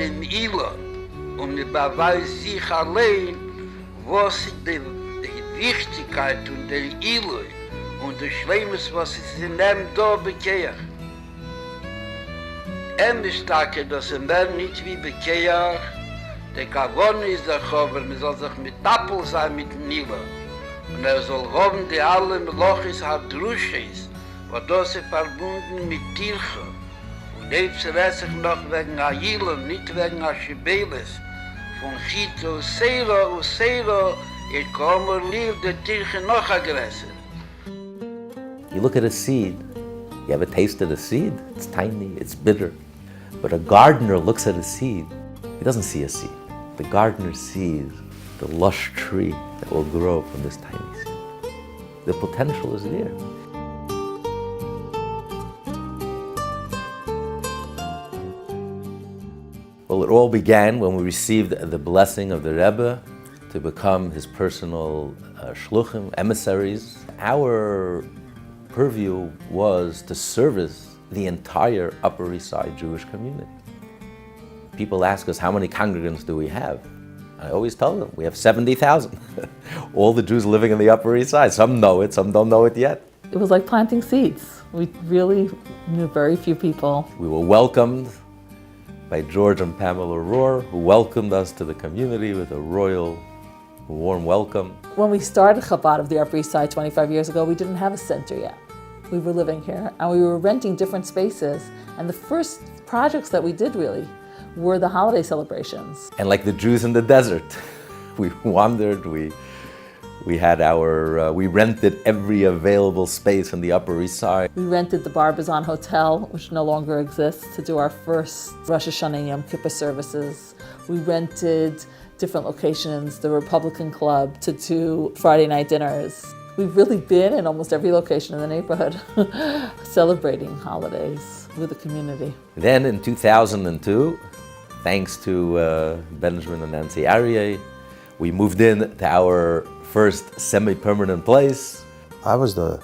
dem Ila. Und man beweist sich allein, was die Wichtigkeit und der Ila und der Schlimmes, was ist in dem da bekehrt. Ist dass ein nicht wie bekehrt, der Kavon ist der Chover, man soll sich mit Tappel sein mit dem Ila. Und soll haben die alle Melochis Hadrushes, was das ist verbunden mit Tirche. Und jetzt weiß ich noch wegen Ayilen, nicht wegen Aschibeles. Von Chito, Seiro, ich komme lieb, der Tirche noch aggressiv. You look at a seed, you have a taste of a seed, it's tiny, it's bitter. But a gardener looks at a seed, he doesn't see a seed. The gardener sees the lush tree that will grow from this tiny seed. The potential is there. Well, it all began when we received the blessing of the Rebbe to become his personal shluchim, emissaries. Our purview was to service the entire Upper East Side Jewish community. People ask us, how many congregants do we have? I always tell them, we have 70,000. All the Jews living in the Upper East Side. Some know it, some don't know it yet. It was like planting seeds. We really knew very few people. We were welcomed by George and Pamela Rohr, who welcomed us to the community with a royal, warm welcome. When we started Chabad of the Upper East Side 25 years ago, we didn't have a center yet. We were living here and we were renting different spaces. And the first projects that we did really were the holiday celebrations. And like the Jews in the desert, we wandered, we rented every available space in the Upper East Side. We rented the Barbizon Hotel, which no longer exists, to do our first Rosh Hashanah and Yom Kippur services. We rented different locations, the Republican Club, to do Friday night dinners. We've really been in almost every location in the neighborhood, celebrating holidays with the community. Then in 2002, thanks to Benjamin and Nancy Aryeh, we moved in to our first semi-permanent place. I was the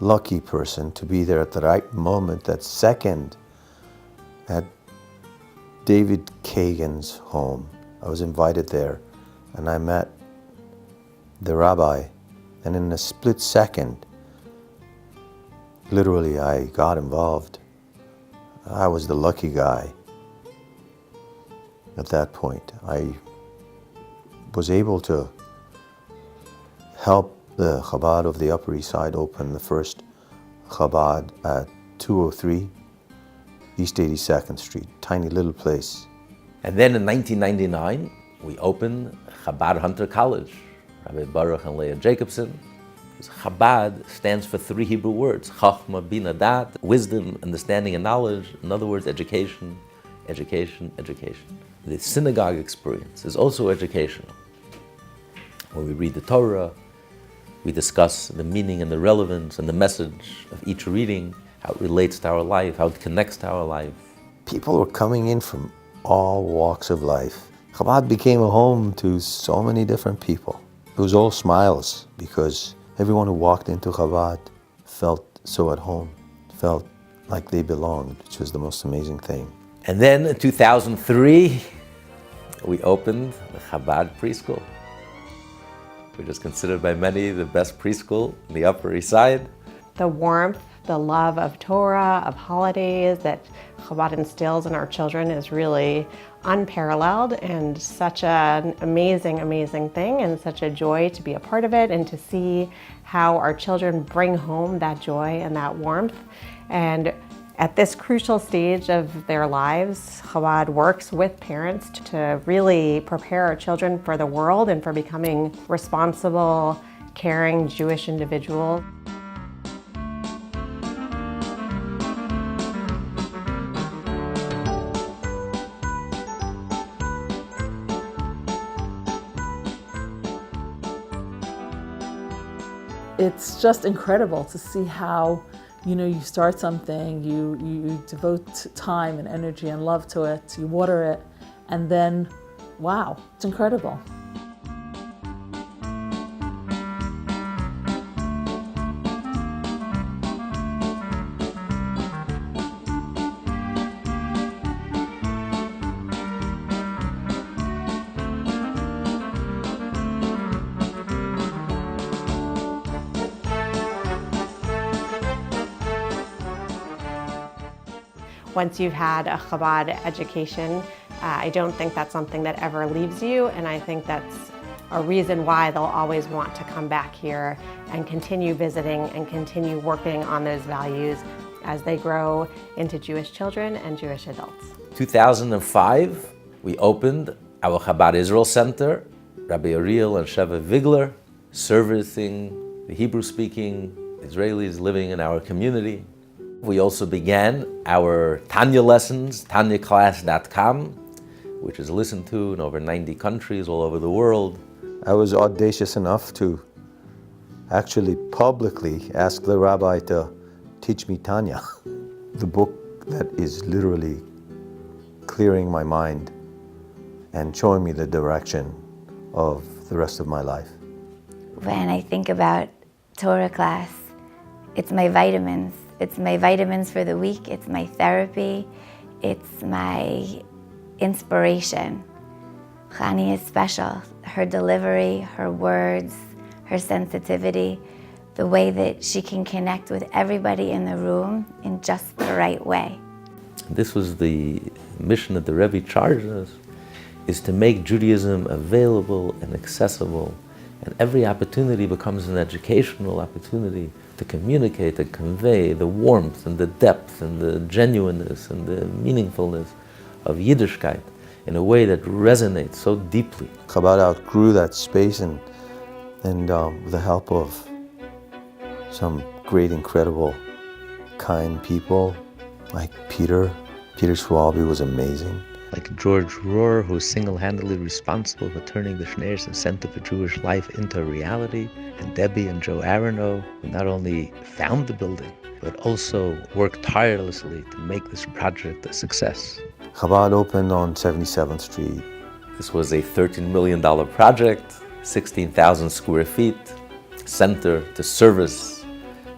lucky person to be there at the right moment, that second, at David Kagan's home. I was invited there and I met the rabbi, and in a split second, literally I got involved. I was the lucky guy at that point. I was able to help the Chabad of the Upper East Side open the first Chabad at 203 East 82nd Street, tiny little place. And then in 1999, we opened Chabad Hunter College. Rabbi Baruch and Leah Jacobson. Chabad stands for 3 Hebrew words, Chachma, Bina, Dat, wisdom, understanding, and knowledge. In other words, education, education, education. The synagogue experience is also educational. When we read the Torah, we discuss the meaning and the relevance and the message of each reading, how it relates to our life, how it connects to our life. People were coming in from all walks of life. Chabad became a home to so many different people. It was all smiles because everyone who walked into Chabad felt so at home, felt like they belonged, which was the most amazing thing. And then in 2003, we opened the Chabad preschool, which is considered by many the best preschool in the Upper East Side. The warmth, the love of Torah, of holidays that Chabad instills in our children is really unparalleled and such an amazing, amazing thing, and such a joy to be a part of it and to see how our children bring home that joy and that warmth. And at this crucial stage of their lives, Chabad works with parents to really prepare our children for the world and for becoming responsible, caring Jewish individuals. It's just incredible to see how, you start something, you devote time and energy and love to it, you water it, and then, wow, it's incredible. Once you've had a Chabad education, I don't think that's something that ever leaves you, and I think that's a reason why they'll always want to come back here and continue visiting and continue working on those values as they grow into Jewish children and Jewish adults. 2005, we opened our Chabad Israel Center, Rabbi Ariel and Sheva Vigler, servicing the Hebrew-speaking Israelis living in our community. We also began our Tanya lessons, tanyaclass.com, which is listened to in over 90 countries all over the world. I was audacious enough to actually publicly ask the rabbi to teach me Tanya, the book that is literally clearing my mind and showing me the direction of the rest of my life. When I think about Torah class, it's my vitamins. It's my vitamins for the week, it's my therapy, it's my inspiration. Chani is special. Her delivery, her words, her sensitivity, the way that she can connect with everybody in the room in just the right way. This was the mission that the Rebbe charged us, is to make Judaism available and accessible, and every opportunity becomes an educational opportunity to communicate and convey the warmth and the depth and the genuineness and the meaningfulness of Yiddishkeit in a way that resonates so deeply. Chabad outgrew that space, and with the help of some great, incredible, kind people like Peter Schwalbe was amazing. Like George Rohr, who was single-handedly responsible for turning the Schneerson Center for Jewish Life into a reality, and Debbie and Joe Aronow, who not only found the building, but also worked tirelessly to make this project a success. Chabad opened on 77th Street. This was a $13 million project, 16,000 square feet, center to service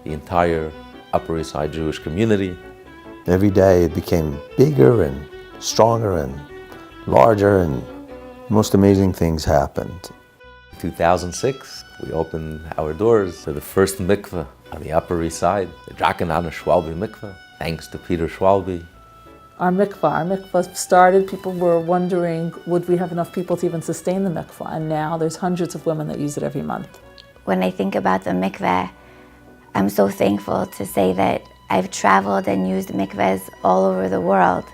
the entire Upper East Side Jewish community. Every day it became bigger and stronger and larger, and most amazing things happened. In 2006, we opened our doors to the first mikveh on the Upper East Side, the Jack and Anna Schwalbe mikveh, thanks to Peter Schwalbe. Our mikveh started, people were wondering, would we have enough people to even sustain the mikveh? And now there's hundreds of women that use it every month. When I think about the mikveh, I'm so thankful to say that I've traveled and used mikvehs all over the world.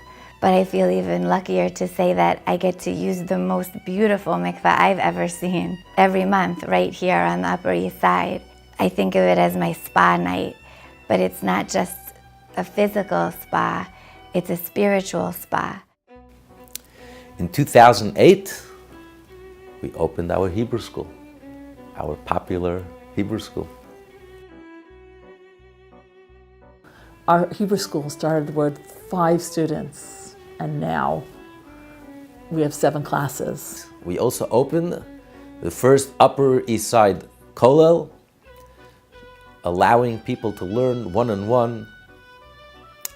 But I feel even luckier to say that I get to use the most beautiful mikveh I've ever seen every month right here on the Upper East Side. I think of it as my spa night, but it's not just a physical spa, it's a spiritual spa. In 2008, we opened our Hebrew school, our popular Hebrew school. Our Hebrew school started with 5 students, and now we have 7 classes. We also opened the first Upper East Side kollel, allowing people to learn one-on-one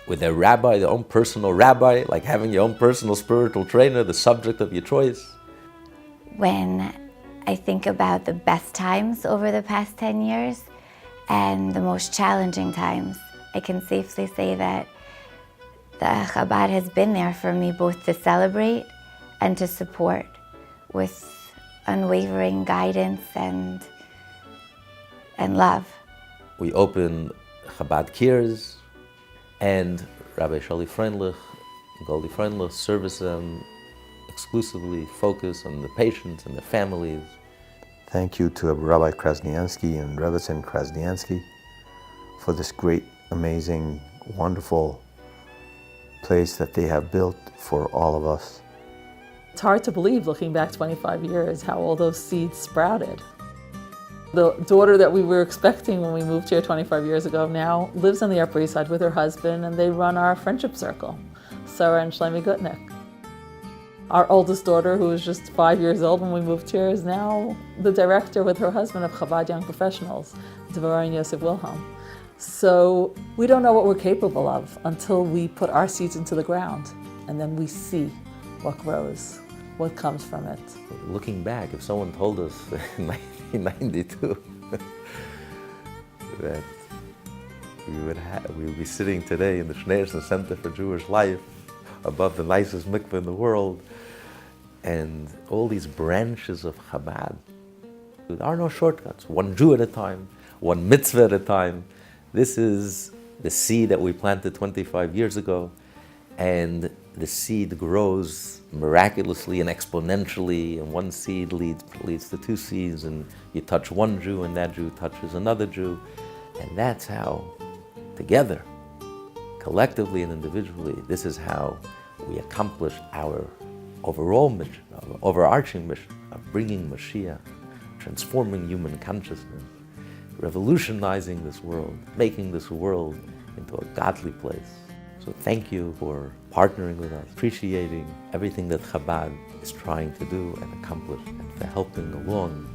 with their rabbi, their own personal rabbi, like having your own personal spiritual trainer, the subject of your choice. When I think about the best times over the past 10 years and the most challenging times, I can safely say that the Chabad has been there for me both to celebrate and to support with unwavering guidance and love. We opened Chabad Kiers, and Rabbi Shali Freundlich, Goldie Freundlich service them exclusively focus on the patients and the families. Thank you to Rabbi Krasniansky and Rebbetzin Krasniansky for this great, amazing, wonderful place that they have built for all of us. It's hard to believe, looking back 25 years, how all those seeds sprouted. The daughter that we were expecting when we moved here 25 years ago now lives on the Upper East Side with her husband, and they run our friendship circle, Sarah and Shlomi Gutnick. Our oldest daughter, who was just 5 years old when we moved here, is now the director with her husband of Chabad Young Professionals, Dvorah and Yosef Wilhelm. So we don't know what we're capable of until we put our seeds into the ground, and then we see what grows, what comes from it. Looking back, if someone told us in 1992 that we would be sitting today in the Schneerson Center for Jewish Life, above the nicest mikveh in the world, and all these branches of Chabad. There are no shortcuts. One Jew at a time, one mitzvah at a time. This is the seed that we planted 25 years ago, and the seed grows miraculously and exponentially, and one seed leads to two seeds, and you touch one Jew, and that Jew touches another Jew, and that's how, together, collectively and individually, this is how we accomplish our overall mission, our overarching mission of bringing Mashiach, transforming human consciousness, revolutionizing this world, making this world into a godly place. So thank you for partnering with us, appreciating everything that Chabad is trying to do and accomplish, and for helping along